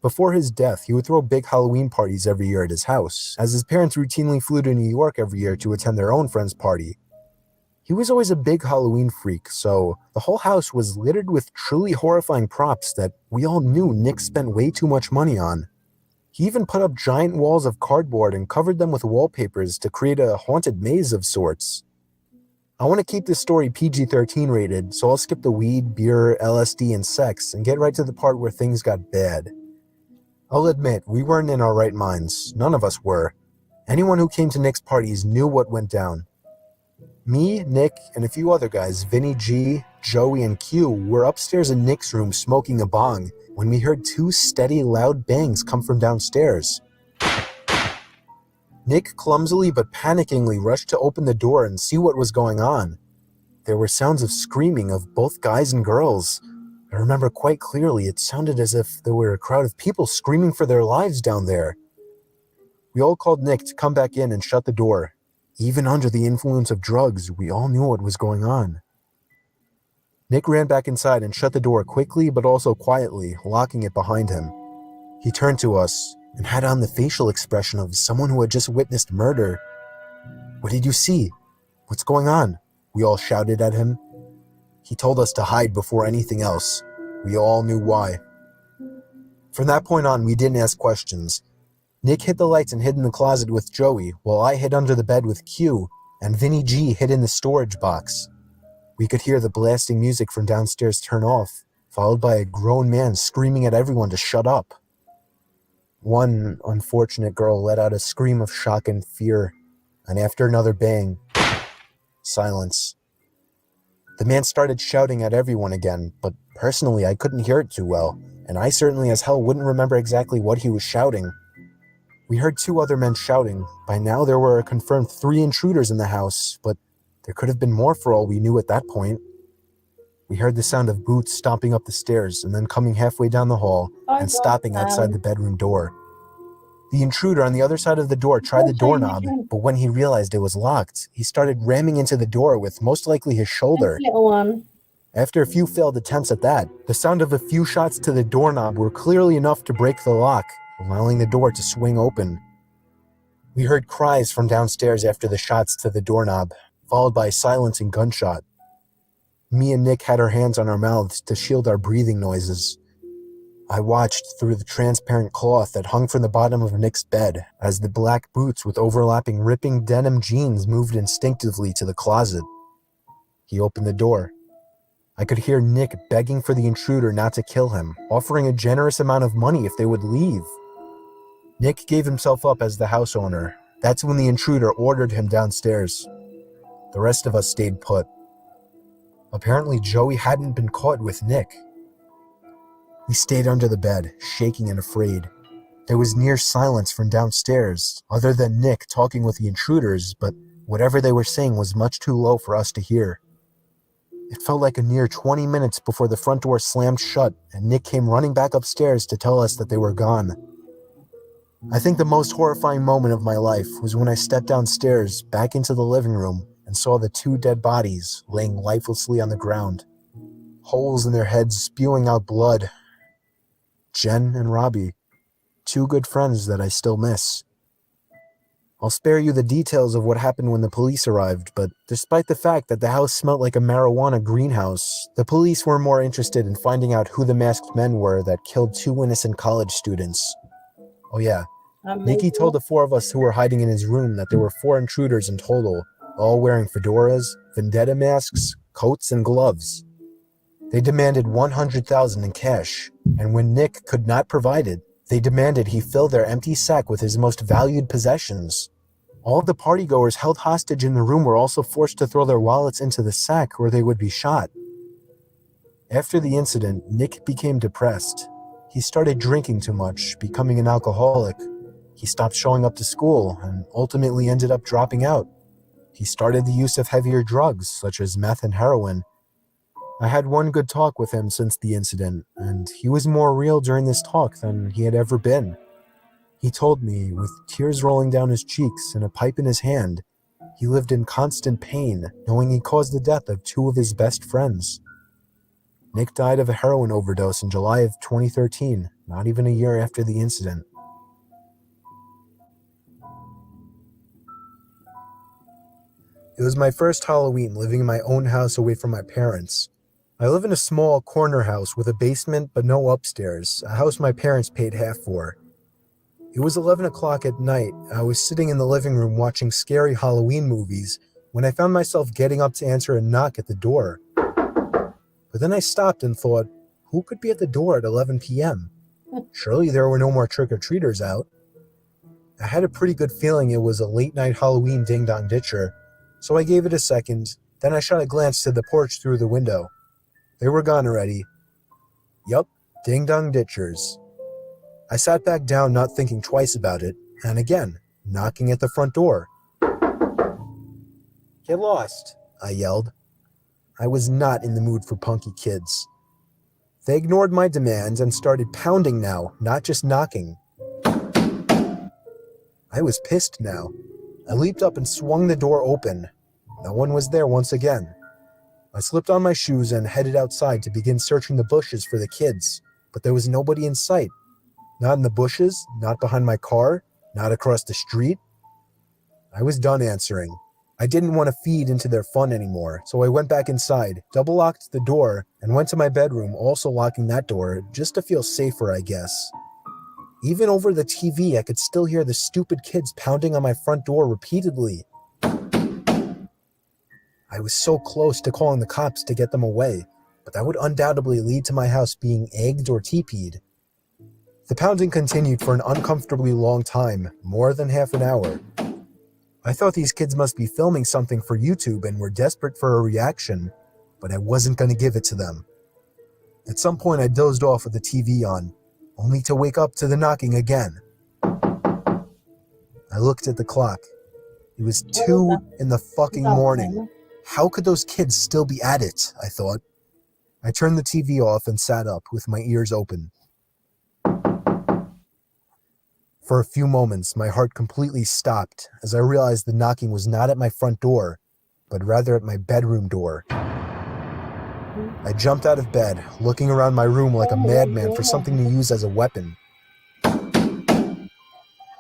Before his death, he would throw big Halloween parties every year at his house, as his parents routinely flew to New York every year to attend their own friend's party. He was always a big Halloween freak, so the whole house was littered with truly horrifying props that we all knew Nick spent way too much money on. He even put up giant walls of cardboard and covered them with wallpapers to create a haunted maze of sorts. I want to keep this story PG-13 rated, so I'll skip the weed, beer, LSD, and sex and get right to the part where things got bad. I'll admit, we weren't in our right minds. None of us were. Anyone who came to Nick's parties knew what went down. Me, Nick, and a few other guys, Vinny G, Joey, and Q, were upstairs in Nick's room smoking a bong when we heard two steady, loud bangs come from downstairs. Nick clumsily but panickingly rushed to open the door and see what was going on. There were sounds of screaming of both guys and girls. I remember quite clearly it sounded as if there were a crowd of people screaming for their lives down there. We all called Nick to come back in and shut the door. Even under the influence of drugs, we all knew what was going on. Nick ran back inside and shut the door quickly but also quietly, locking it behind him. He turned to us and had on the facial expression of someone who had just witnessed murder. "What did you see? What's going on?" we all shouted at him. He told us to hide before anything else. We all knew why. From that point on, we didn't ask questions. Nick hid the lights and hid in the closet with Joey, while I hid under the bed with Q, and Vinny G hid in the storage box. We could hear the blasting music from downstairs turn off, followed by a grown man screaming at everyone to shut up. One unfortunate girl let out a scream of shock and fear, and after another bang, silence. The man started shouting at everyone again, but personally I couldn't hear it too well, and I certainly as hell wouldn't remember exactly what he was shouting. We heard two other men shouting. By now there were a confirmed 3 intruders in the house, but there could have been more for all we knew at that point. We heard the sound of boots stomping up the stairs and then coming halfway down the hall and stopping outside the bedroom door. The intruder on the other side of the door tried the doorknob, but when he realized it was locked, he started ramming into the door with most likely his shoulder. After a few failed attempts at that, the sound of a few shots to the doorknob were clearly enough to break the lock, allowing the door to swing open. We heard cries from downstairs after the shots to the doorknob, followed by a silencing gunshot. Me and Nick had our hands on our mouths to shield our breathing noises. I watched through the transparent cloth that hung from the bottom of Nick's bed as the black boots with overlapping ripping denim jeans moved instinctively to the closet. He opened the door. I could hear Nick begging for the intruder not to kill him, offering a generous amount of money if they would leave. Nick gave himself up as the house owner. That's when the intruder ordered him downstairs. The rest of us stayed put. Apparently Joey hadn't been caught with Nick. We stayed under the bed, shaking and afraid. There was near silence from downstairs, other than Nick talking with the intruders, but whatever they were saying was much too low for us to hear. It felt like a near 20 minutes before the front door slammed shut and Nick came running back upstairs to tell us that they were gone. I think the most horrifying moment of my life was when I stepped downstairs back into the living room and saw the 2 dead bodies laying lifelessly on the ground, holes in their heads spewing out blood. Jen and Robbie, 2 good friends that I still miss. I'll spare you the details of what happened when the police arrived, but despite the fact that the house smelled like a marijuana greenhouse, the police were more interested in finding out who the masked men were that killed 2 innocent college students. Oh yeah, Nicky told the 4 of us who were hiding in his room that there were 4 intruders in total, all wearing fedoras, vendetta masks, coats, and gloves. They demanded $100,000 in cash, and when Nick could not provide it, they demanded he fill their empty sack with his most valued possessions. All of the partygoers held hostage in the room were also forced to throw their wallets into the sack or they would be shot. After the incident, Nick became depressed. He started drinking too much, becoming an alcoholic. He stopped showing up to school and ultimately ended up dropping out. He started the use of heavier drugs, such as meth and heroin. I had one good talk with him since the incident, and he was more real during this talk than he had ever been. He told me, with tears rolling down his cheeks and a pipe in his hand, he lived in constant pain, knowing he caused the death of 2 of his best friends. Nick died of a heroin overdose in July of 2013, not even a year after the incident. It was my first Halloween living in my own house away from my parents. I live in a small corner house with a basement but no upstairs, a house my parents paid half for. It was 11 o'clock at night. I was sitting in the living room watching scary Halloween movies when I found myself getting up to answer a knock at the door. But then I stopped and thought, who could be at the door at 11 p.m.? Surely there were no more trick-or-treaters out. I had a pretty good feeling it was a late-night Halloween ding-dong ditcher, so I gave it a second, then I shot a glance to the porch through the window. They were gone already. Yup, ding-dong ditchers. I sat back down, not thinking twice about it, and again, knocking at the front door. Get lost, I yelled. I was not in the mood for punky kids. They ignored my demands and started pounding now, not just knocking. I was pissed now. I leaped up and swung the door open. No one was there once again. I slipped on my shoes and headed outside to begin searching the bushes for the kids, but there was nobody in sight. Not in the bushes, not behind my car, not across the street. I was done answering. I didn't want to feed into their fun anymore, so I went back inside, double-locked the door, and went to my bedroom, also locking that door, just to feel safer, I guess. Even over the TV, I could still hear the stupid kids pounding on my front door repeatedly. I was so close to calling the cops to get them away, but that would undoubtedly lead to my house being egged or teepeed. The pounding continued for an uncomfortably long time, more than half an hour. I thought these kids must be filming something for YouTube and were desperate for a reaction, but I wasn't going to give it to them. At some point I dozed off with the TV on, only to wake up to the knocking again. I looked at the clock. It was 2 in the fucking morning. How could those kids still be at it, I thought. I turned the TV off and sat up with my ears open. For a few moments, my heart completely stopped as I realized the knocking was not at my front door, but rather at my bedroom door. I jumped out of bed, looking around my room like a madman for something to use as a weapon.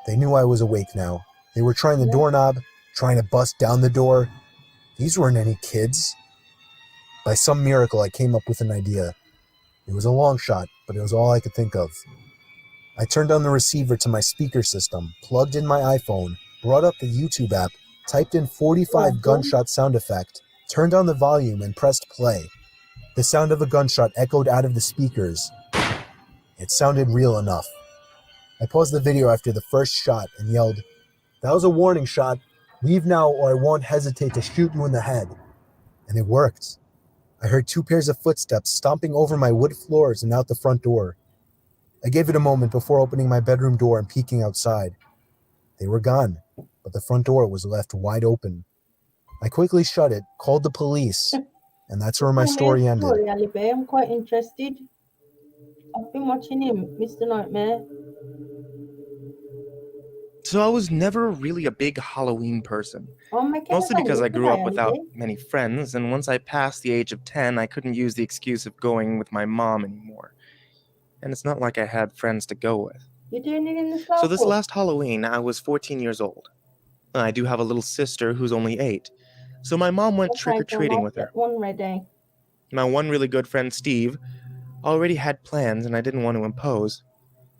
They knew I was awake now. They were trying the doorknob, trying to bust down the door. These weren't any kids. By some miracle, I came up with an idea. It was a long shot, but it was all I could think of. I turned on the receiver to my speaker system, plugged in my iPhone, brought up the YouTube app, typed in 45 gunshot sound effect, turned on the volume and pressed play. The sound of a gunshot echoed out of the speakers. It sounded real enough. I paused the video after the first shot and yelled, "That was a warning shot. Leave now or I won't hesitate to shoot you in the head." And it worked. I heard 2 pairs of footsteps stomping over my wood floors and out the front door. I gave it a moment before opening my bedroom door and peeking outside. They were gone, but the front door was left wide open. I quickly shut it, called the police, and that's where my story ended. I'm quite interested. I've been watching him, Mr. Nightmare. So I was never really a big Halloween person, mostly because I grew up without many friends, and once I passed the age of 10, I couldn't use the excuse of going with my mom anymore. And it's not like I had friends to go with. You're doing it in the So this last Halloween, I was 14 years old. I do have a little sister who's only 8, so my mom went trick-or-treating with her. My one really good friend, Steve, already had plans and I didn't want to impose,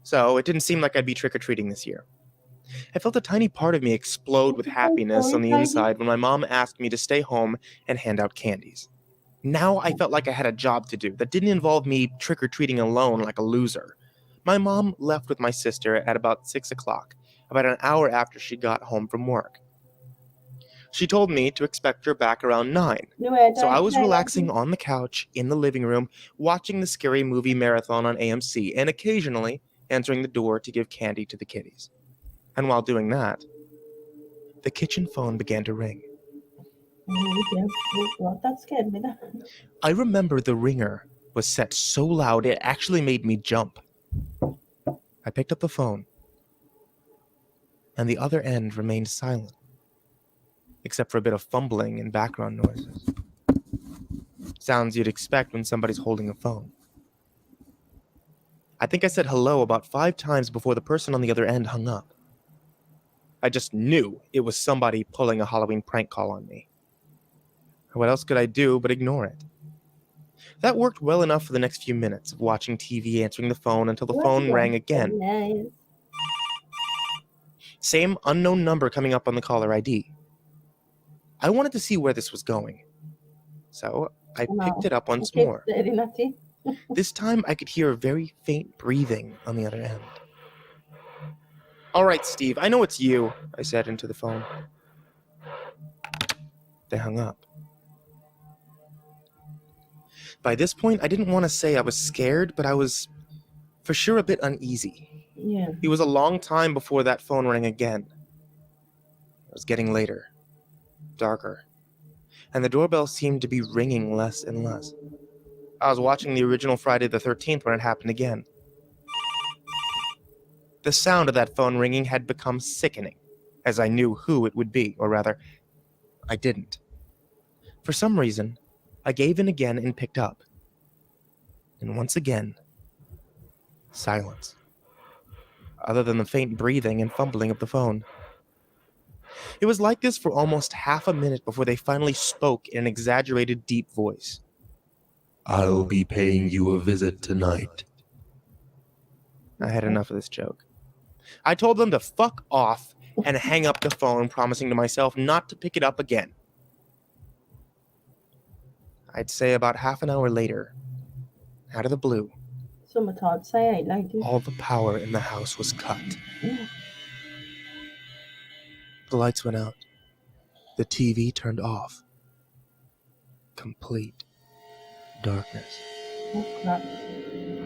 so it didn't seem like I'd be trick-or-treating this year. I felt a tiny part of me explode with happiness on the inside when my mom asked me to stay home and hand out candies. Now I felt like I had a job to do that didn't involve me trick-or-treating alone like a loser. My mom left with my sister at about 6 o'clock, about an hour after she got home from work. She told me to expect her back around 9, so I was relaxing on the couch in the living room, watching the scary movie marathon on AMC, and occasionally answering the door to give candy to the kiddies. And while doing that, the kitchen phone began to ring. That scared me. I remember the ringer was set so loud it actually made me jump. I picked up the phone, and the other end remained silent, except for a bit of fumbling and background noises. Sounds you'd expect when somebody's holding a phone. I think I said hello about 5 times before the person on the other end hung up. I just knew it was somebody pulling a Halloween prank call on me. What else could I do but ignore it? That worked well enough for the next few minutes of watching TV, answering the phone until the phone rang again. Nice. Same unknown number coming up on the caller ID. I wanted to see where this was going. So I picked it up once more. This time I could hear a very faint breathing on the other end. "All right, Steve, I know it's you," I said into the phone. They hung up. By this point, I didn't want to say I was scared, but I was for sure a bit uneasy. Yeah. It was a long time before that phone rang again. It was getting later, darker, and the doorbell seemed to be ringing less and less. I was watching the original Friday the 13th when it happened again. The sound of that phone ringing had become sickening, as I knew who it would be, or rather, I didn't. For some reason, I gave in again and picked up. And once again, silence. Other than the faint breathing and fumbling of the phone. It was like this for almost half a minute before they finally spoke in an exaggerated deep voice. "I'll be paying you a visit tonight." I had enough of this joke. I told them to fuck off and hang up the phone, promising to myself not to pick it up again. I'd say about half an hour later, out of the blue, all the power in the house was cut. The lights went out. The TV turned off. Complete darkness.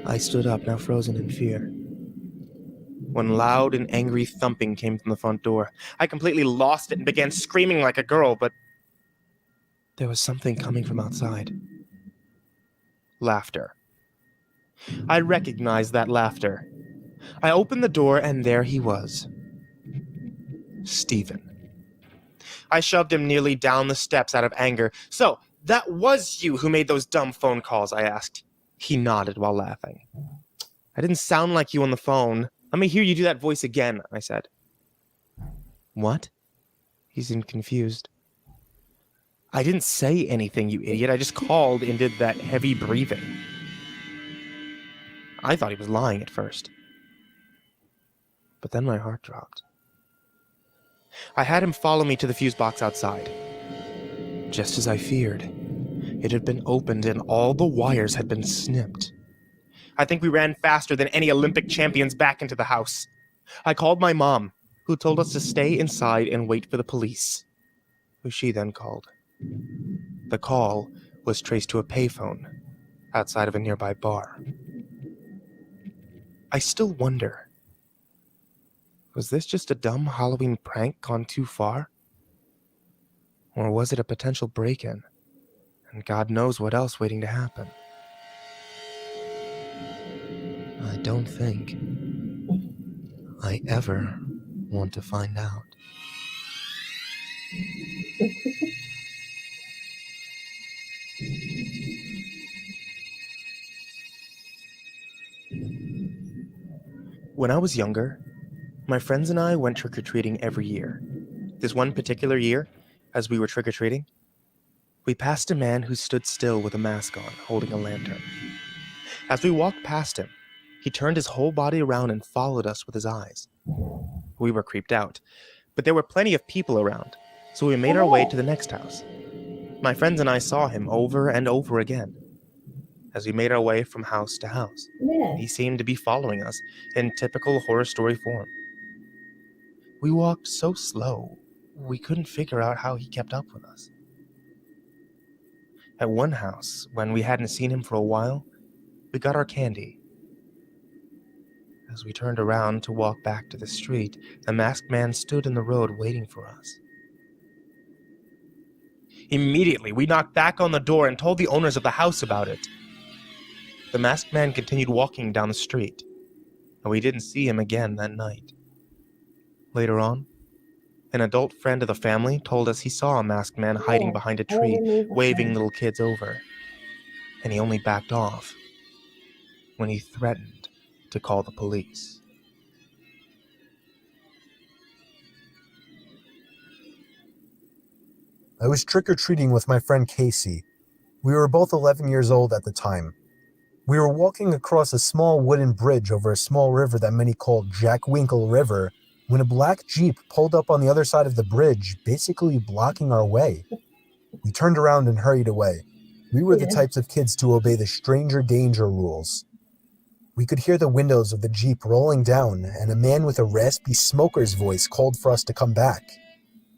I stood up, now frozen in fear, when loud and angry thumping came from the front door. I completely lost it and began screaming like a girl, but there was something coming from outside. Laughter. I recognized that laughter. I opened the door and there he was. Stephen. I shoved him nearly down the steps out of anger. "So, that was you who made those dumb phone calls?" I asked. He nodded while laughing. "I didn't sound like you on the phone. Let me hear you do that voice again," I said. "What?" He seemed confused. "I didn't say anything, you idiot. I just called and did that heavy breathing." I thought he was lying at first. But then my heart dropped. I had him follow me to the fuse box outside. Just as I feared, it had been opened and all the wires had been snipped. I think we ran faster than any Olympic champions back into the house. I called my mom, who told us to stay inside and wait for the police, who she then called. The call was traced to a payphone outside of a nearby bar. I still wonder, was this just a dumb Halloween prank gone too far? Or was it a potential break-in? And God knows what else waiting to happen. I don't think I ever want to find out. When I was younger, my friends and I went trick-or-treating every year. This one particular year, as we were trick-or-treating, we passed a man who stood still with a mask on, holding a lantern. As we walked past him, he turned his whole body around and followed us with his eyes. We were creeped out, but there were plenty of people around, so we made our way to the next house. My friends and I saw him over and over again as we made our way from house to house. He seemed to be following us in typical horror story form. We walked so slow, we couldn't figure out how he kept up with us. At one house, when we hadn't seen him for a while, we got our candy. As we turned around to walk back to the street, the masked man stood in the road waiting for us. Immediately, we knocked back on the door and told the owners of the house about it. The masked man continued walking down the street, and we didn't see him again that night. Later on, an adult friend of the family told us he saw a masked man hiding behind a tree, waving little kids over, and he only backed off when he threatened to call the police. I was trick-or-treating with my friend Casey. We were both 11 years old at the time. We were walking across a small wooden bridge over a small river that many called Jack Winkle River when a black Jeep pulled up on the other side of the bridge, basically blocking our way. We turned around and hurried away. We were the types of kids to obey the stranger danger rules. We could hear the windows of the Jeep rolling down, and a man with a raspy smoker's voice called for us to come back.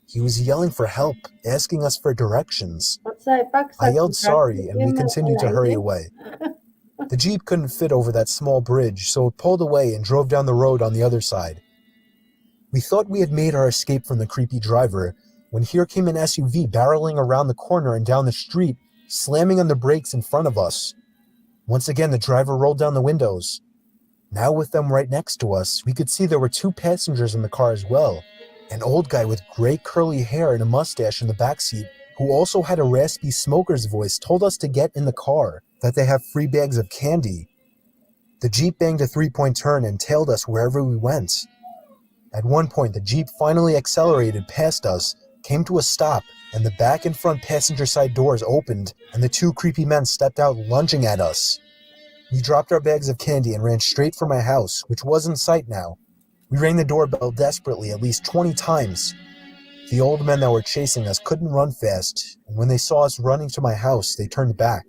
He was yelling for help, asking us for directions. I yelled sorry, and we continued to hurry away. The Jeep couldn't fit over that small bridge, so it pulled away and drove down the road on the other side. We thought we had made our escape from the creepy driver, when here came an SUV barreling around the corner and down the street, slamming on the brakes in front of us. Once again, the driver rolled down the windows. Now with them right next to us, we could see there were 2 passengers in the car as well. An old guy with gray curly hair and a mustache in the backseat, who also had a raspy smoker's voice, told us to get in the car, that they have free bags of candy. The Jeep banged a 3-point turn and tailed us wherever we went. At one point, the Jeep finally accelerated past us, came to a stop, and the back and front passenger side doors opened, and the 2 creepy men stepped out lunging at us. We dropped our bags of candy and ran straight for my house, which was in sight now. We rang the doorbell desperately at least 20 times. The old men that were chasing us couldn't run fast, and when they saw us running to my house, they turned back.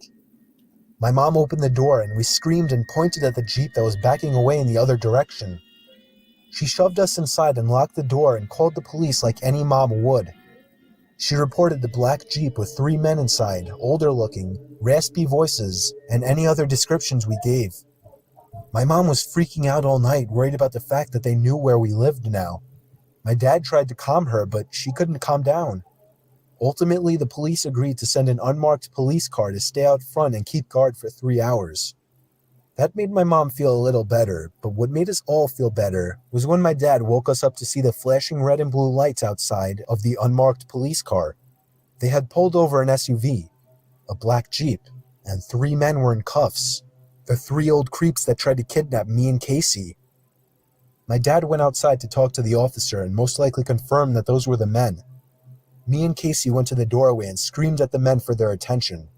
My mom opened the door, and we screamed and pointed at the Jeep that was backing away in the other direction. She shoved us inside and locked the door and called the police like any mom would. She reported the black Jeep with 3 men inside, older looking, raspy voices, and any other descriptions we gave. My mom was freaking out all night, worried about the fact that they knew where we lived now. My dad tried to calm her, but she couldn't calm down. Ultimately, the police agreed to send an unmarked police car to stay out front and keep guard for 3 hours. That made my mom feel a little better, but what made us all feel better was when my dad woke us up to see the flashing red and blue lights outside of the unmarked police car. They had pulled over an SUV, a black Jeep, and 3 men were in cuffs. The 3 old creeps that tried to kidnap me and Casey. My dad went outside to talk to the officer and most likely confirmed that those were the men. Me and Casey went to the doorway and screamed at the men for their attention.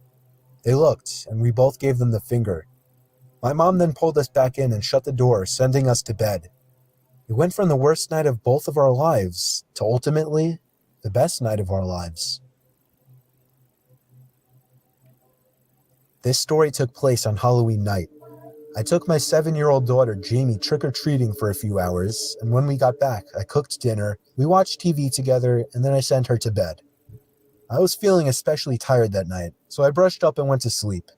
They looked, and we both gave them the finger. My mom then pulled us back in and shut the door, sending us to bed. It went from the worst night of both of our lives to ultimately the best night of our lives. This story took place on Halloween night. I took my 7-year-old daughter, Jamie, trick-or-treating for a few hours, and when we got back, I cooked dinner, we watched TV together, and then I sent her to bed. I was feeling especially tired that night, so I brushed up and went to sleep.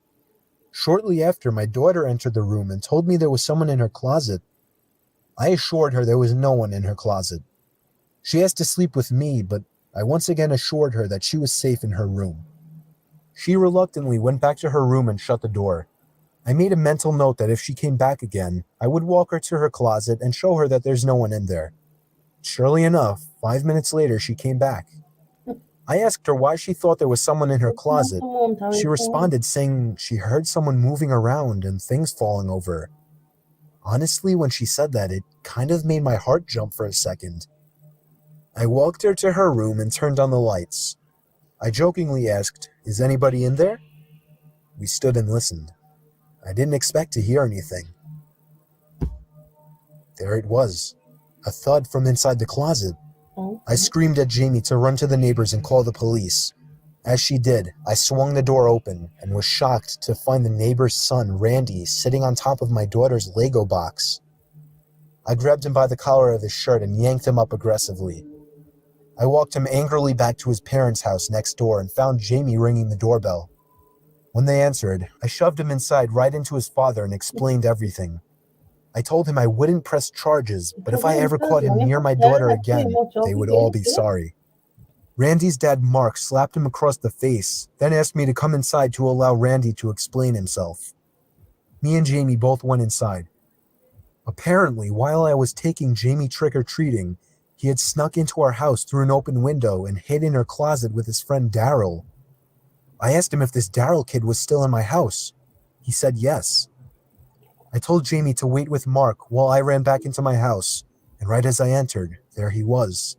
Shortly after, my daughter entered the room and told me there was someone in her closet. I assured her there was no one in her closet. She asked to sleep with me, but I once again assured her that she was safe in her room. She reluctantly went back to her room and shut the door. I made a mental note that if she came back again, I would walk her to her closet and show her that there's no one in there. Surely enough, 5 minutes later, she came back. I asked her why she thought there was someone in her closet. She responded saying she heard someone moving around and things falling over. Honestly, when she said that, it kind of made my heart jump for a second. I walked her to her room and turned on the lights. I jokingly asked, "Is anybody in there?" We stood and listened. I didn't expect to hear anything. There it was, a thud from inside the closet. I screamed at Jamie to run to the neighbors and call the police. As she did, I swung the door open and was shocked to find the neighbor's son, Randy, sitting on top of my daughter's Lego box. I grabbed him by the collar of his shirt and yanked him up aggressively. I walked him angrily back to his parents' house next door and found Jamie ringing the doorbell. When they answered, I shoved him inside right into his father and explained everything. I told him I wouldn't press charges, but if I ever caught him near my daughter again, they would all be sorry. Randy's dad, Mark, slapped him across the face, then asked me to come inside to allow Randy to explain himself. Me and Jamie both went inside. Apparently, while I was taking Jamie trick-or-treating, he had snuck into our house through an open window and hid in her closet with his friend Daryl. I asked him if this Daryl kid was still in my house. He said yes. I told Jamie to wait with Mark while I ran back into my house, and right as I entered, there he was.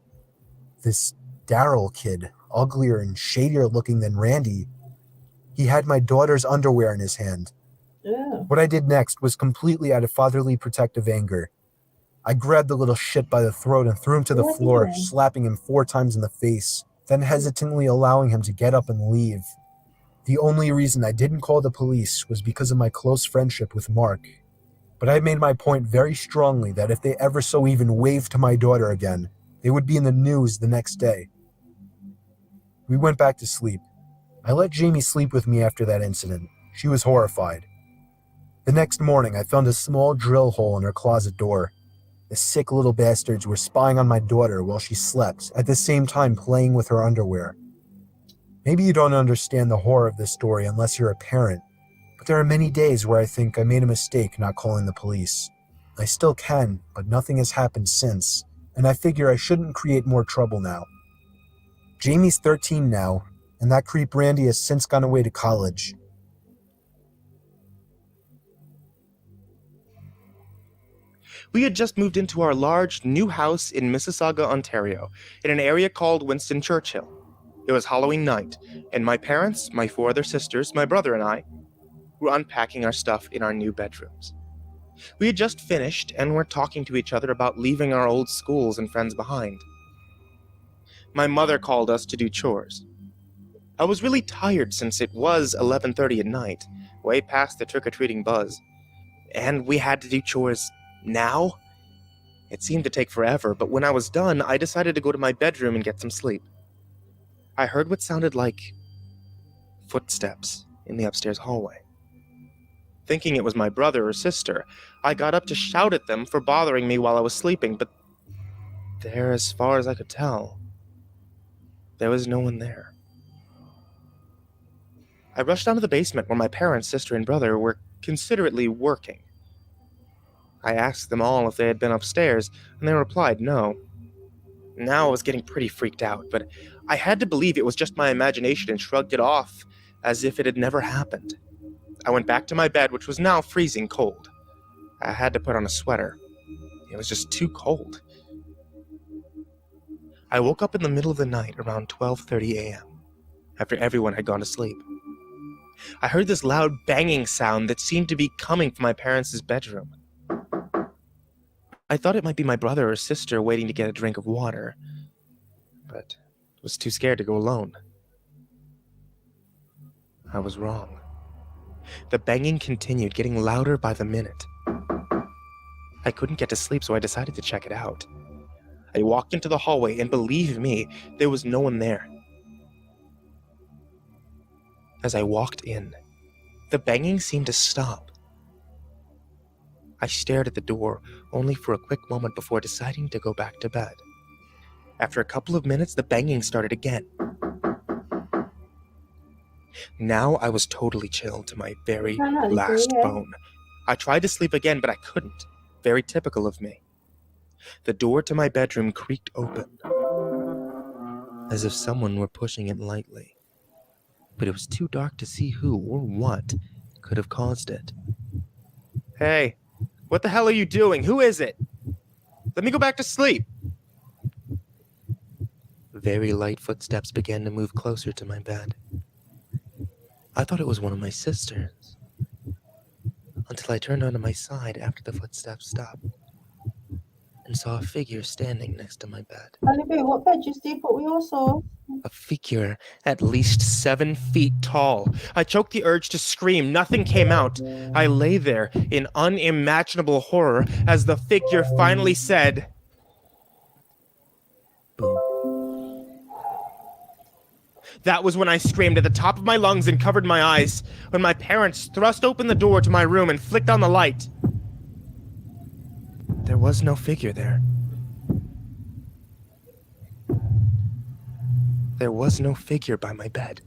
This Daryl kid, uglier and shadier looking than Randy. He had my daughter's underwear in his hand. Yeah. What I did next was completely out of fatherly protective anger. I grabbed the little shit by the throat and threw him to the What floor, again? slapping him 4 times in the face, then hesitantly allowing him to get up and leave. The only reason I didn't call the police was because of my close friendship with Mark. But I made my point very strongly that if they ever so even waved to my daughter again, they would be in the news the next day. We went back to sleep. I let Jamie sleep with me after that incident. She was horrified. The next morning, I found a small drill hole in her closet door. The sick little bastards were spying on my daughter while she slept, at the same time playing with her underwear. Maybe you don't understand the horror of this story unless you're a parent, but there are many days where I think I made a mistake not calling the police. I still can, but nothing has happened since, and I figure I shouldn't create more trouble now. Jamie's 13 now, and that creep Randy has since gone away to college. We had just moved into our large new house in Mississauga, Ontario, in an area called Winston Churchill. It was Halloween night, and my parents, my 4 other sisters, my brother, and I were unpacking our stuff in our new bedrooms. We had just finished and were talking to each other about leaving our old schools and friends behind. My mother called us to do chores. I was really tired since it was 11:30 at night, way past the trick-or-treating buzz, and we had to do chores now? It seemed to take forever, but when I was done, I decided to go to my bedroom and get some sleep. I heard what sounded like footsteps in the upstairs hallway. Thinking it was my brother or sister, I got up to shout at them for bothering me while I was sleeping, but there, as far as I could tell, there was no one there. I rushed down to the basement where my parents, sister, and brother were considerately working. I asked them all if they had been upstairs, and they replied no. Now I was getting pretty freaked out, but I had to believe it was just my imagination and shrugged it off as if it had never happened. I went back to my bed, which was now freezing cold. I had to put on a sweater. It was just too cold. I woke up in the middle of the night around 12:30 a.m., after everyone had gone to sleep. I heard this loud banging sound that seemed to be coming from my parents' bedroom. I thought it might be my brother or sister waiting to get a drink of water, but was too scared to go alone. I was wrong. The banging continued, getting louder by the minute. I couldn't get to sleep, so I decided to check it out. I walked into the hallway, and believe me, there was no one there. As I walked in, the banging seemed to stop. I stared at the door, only for a quick moment before deciding to go back to bed. After a couple of minutes, the banging started again. Now I was totally chilled to my very last bone. I tried to sleep again, but I couldn't. Very typical of me. The door to my bedroom creaked open, as if someone were pushing it lightly. But it was too dark to see who or what could have caused it. Hey, what the hell are you doing? Who is it? Let me go back to sleep. Very light footsteps began to move closer to my bed. I thought it was one of my sisters, until I turned onto my side after the footsteps stopped and saw a figure standing next to my bed. Malibu, what bed you sleep at? We also. A figure at least 7 feet tall. I choked the urge to scream. Nothing came out. I lay there in unimaginable horror as the figure finally said, "Boom." That was when I screamed at the top of my lungs and covered my eyes, when my parents thrust open the door to my room and flicked on the light. There was no figure there. There was no figure by my bed.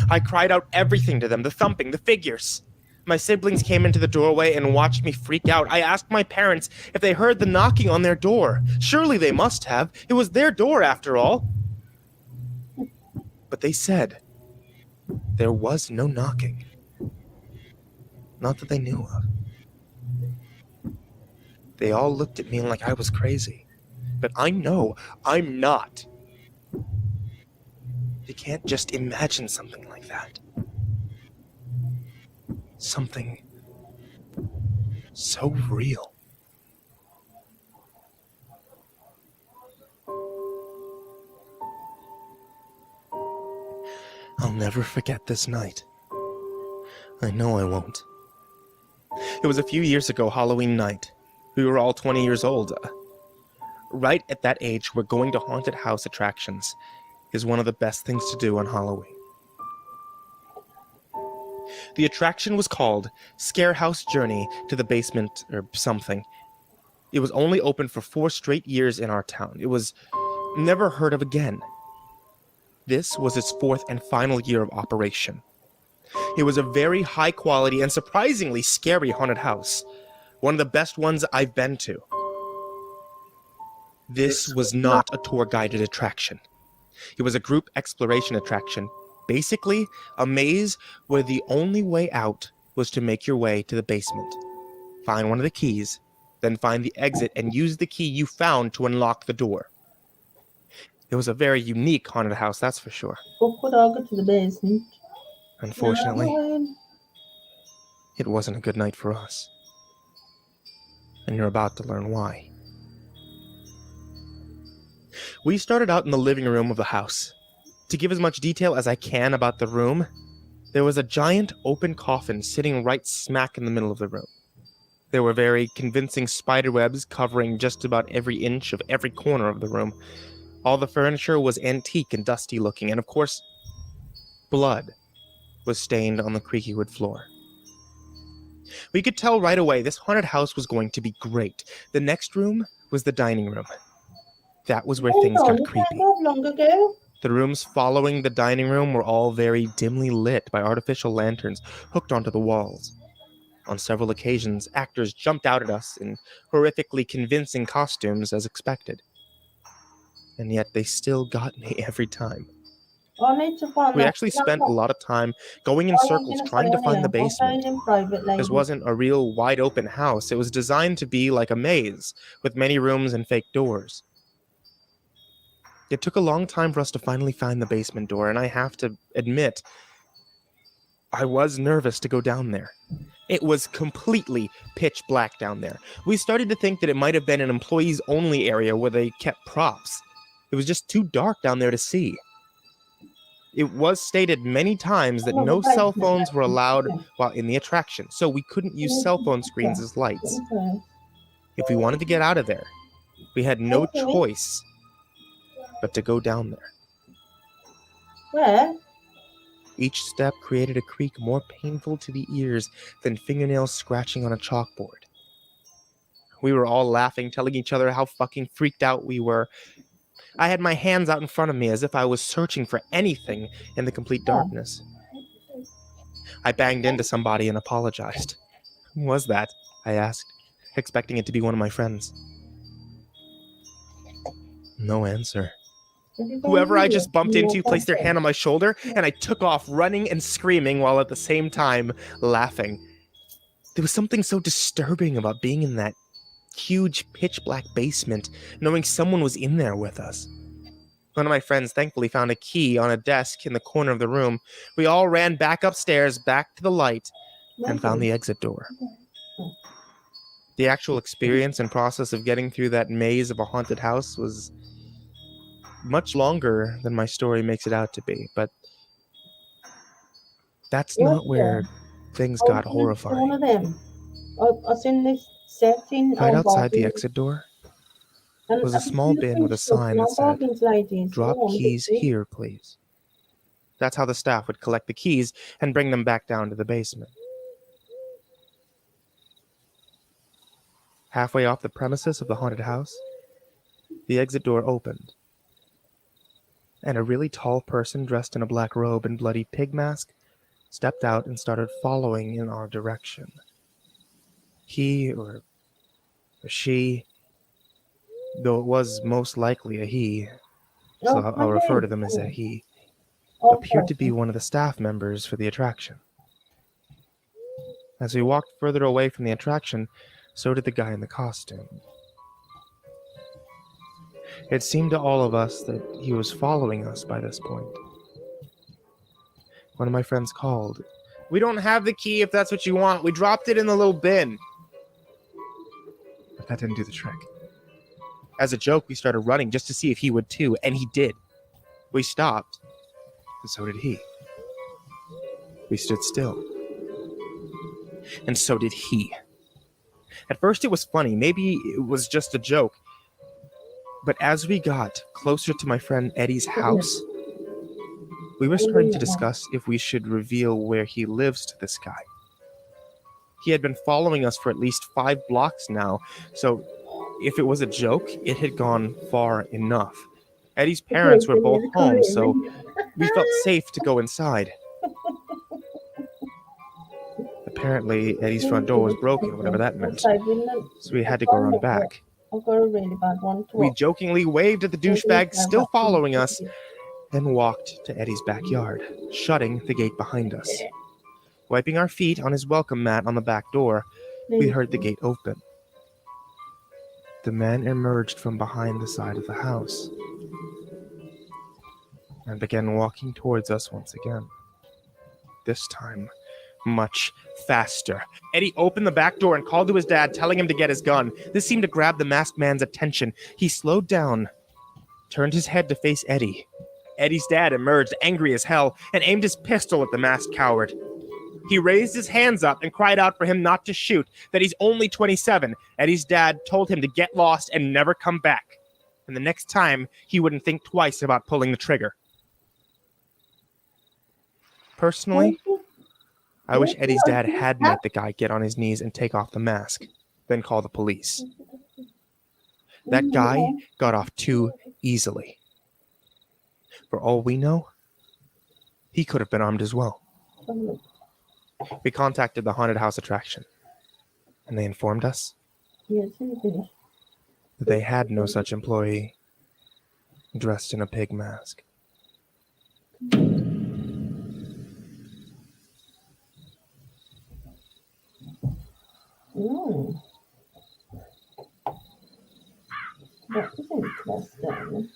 I cried out everything to them, the thumping, the figures. My siblings came into the doorway and watched me freak out. I asked my parents if they heard the knocking on their door. Surely they must have. It was their door after all. But they said there was no knocking. Not that they knew of. They all looked at me like I was crazy. But I know I'm not. You can't just imagine something like that. Something so real. I'll never forget this night. I know I won't. It was a few years ago, Halloween night. We were all 20 years old. Right at that age, where going to haunted house attractions is one of the best things to do on Halloween. The attraction was called Scare House Journey to the Basement or something. It was only open for 4 straight years in our town. It was never heard of again. This was its 4th and final year of operation. It was a very high quality and surprisingly scary haunted house. One of the best ones I've been to. This was not a tour guided attraction. It was a group exploration attraction. Basically, a maze where the only way out was to make your way to the basement. Find one of the keys, then find the exit and use the key you found to unlock the door. It was a very unique haunted house, that's for sure. Who could all go to the basement? Unfortunately, it wasn't a good night for us. And you're about to learn why. We started out in the living room of the house. To give as much detail as I can about the room, there was a giant open coffin sitting right smack in the middle of the room. There were very convincing spiderwebs covering just about every inch of every corner of the room. All the furniture was antique and dusty looking, and of course, blood was stained on the creaky wood floor. We could tell right away this haunted house was going to be great. The next room was the dining room. That was where things got creepy. The rooms following the dining room were all very dimly lit by artificial lanterns hooked onto the walls. On several occasions, actors jumped out at us in horrifically convincing costumes as expected. And yet they still got me every time. We actually spent a lot of time going in circles trying to find the basement. This wasn't a real wide open house. It was designed to be like a maze, with many rooms and fake doors. It took a long time for us to finally find the basement door, and I have to admit, I was nervous to go down there. It was completely pitch black down there. We started to think that it might have been an employees-only area where they kept props. It was just too dark down there to see. It was stated many times that no cell phones were allowed while in the attraction, so we couldn't use cell phone screens as lights. If we wanted to get out of there, we had no choice but to go down there. Where? Each step created a creak more painful to the ears than fingernails scratching on a chalkboard. We were all laughing, telling each other how fucking freaked out we were. I had my hands out in front of me as if I was searching for anything in the complete darkness. I banged into somebody and apologized. Who was that? I asked, expecting it to be one of my friends. No answer. Whoever I just bumped into placed their hand on my shoulder, and I took off running and screaming while at the same time laughing. There was something so disturbing about being in that huge pitch-black basement, knowing someone was in there with us. One of my friends thankfully found a key on a desk in the corner of the room. We all ran back upstairs, back to the light, and found the exit door. The actual experience and process of getting through that maze of a haunted house was much longer than my story makes it out to be, but that's not where things got horrifying. Right outside the exit door was a small bin with a sign that said, "Drop keys here, please." That's how the staff would collect the keys and bring them back down to the basement. Halfway off the premises of the haunted house, the exit door opened, and a really tall person dressed in a black robe and bloody pig mask stepped out and started following in our direction. He or she, though it was most likely a he, so I'll refer to them as a he, appeared to be one of the staff members for the attraction. As we walked further away from the attraction, So did the guy in the costume. It seemed to all of us that he was following us by this point. One of my friends called. "We don't have the key if that's what you want. We dropped it in the little bin." But that didn't do the trick. As a joke, we started running just to see if he would too, and he did. We stopped, and so did he. We stood still, and so did he. At first it was funny, maybe it was just a joke, but as we got closer to my friend Eddie's house, we were starting to discuss if we should reveal where he lives to this guy. He had been following us for at least 5 blocks now, so if it was a joke, it had gone far enough. Eddie's parents were both home, so we felt safe to go inside. Apparently, Eddie's front door was broken, whatever that meant, so we had to go run back. I've got a really bad one to We watch. jokingly waved at the douchebag still following us, then walked to Eddie's backyard, shutting the gate behind us. Wiping our feet on his welcome mat on the back door, we heard the gate open. The man emerged from behind the side of the house and began walking towards us once again. This time, much faster. Eddie opened the back door and called to his dad, telling him to get his gun. This seemed to grab the masked man's attention. He slowed down, turned his head to face Eddie. Eddie's dad emerged, angry as hell, and aimed his pistol at the masked coward. He raised his hands up and cried out for him not to shoot, that he's only 27. Eddie's dad told him to get lost and never come back. And the next time, he wouldn't think twice about pulling the trigger. Personally, I wish Eddie's dad had made the guy get on his knees and take off the mask, then call the police. That guy got off too easily. For all we know, he could have been armed as well. We contacted the haunted house attraction, and they informed us that they had no such employee dressed in a pig mask. That is interesting.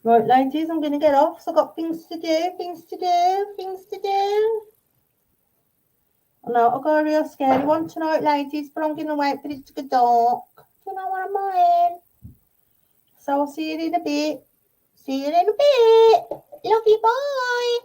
Right, ladies, I'm going to get off. So I've got things to do. I know I've got a real scary one tonight, ladies, but I'm going to wait for it to get dark. Do you know what I mean? So I'll see you in a bit. Love you, bye.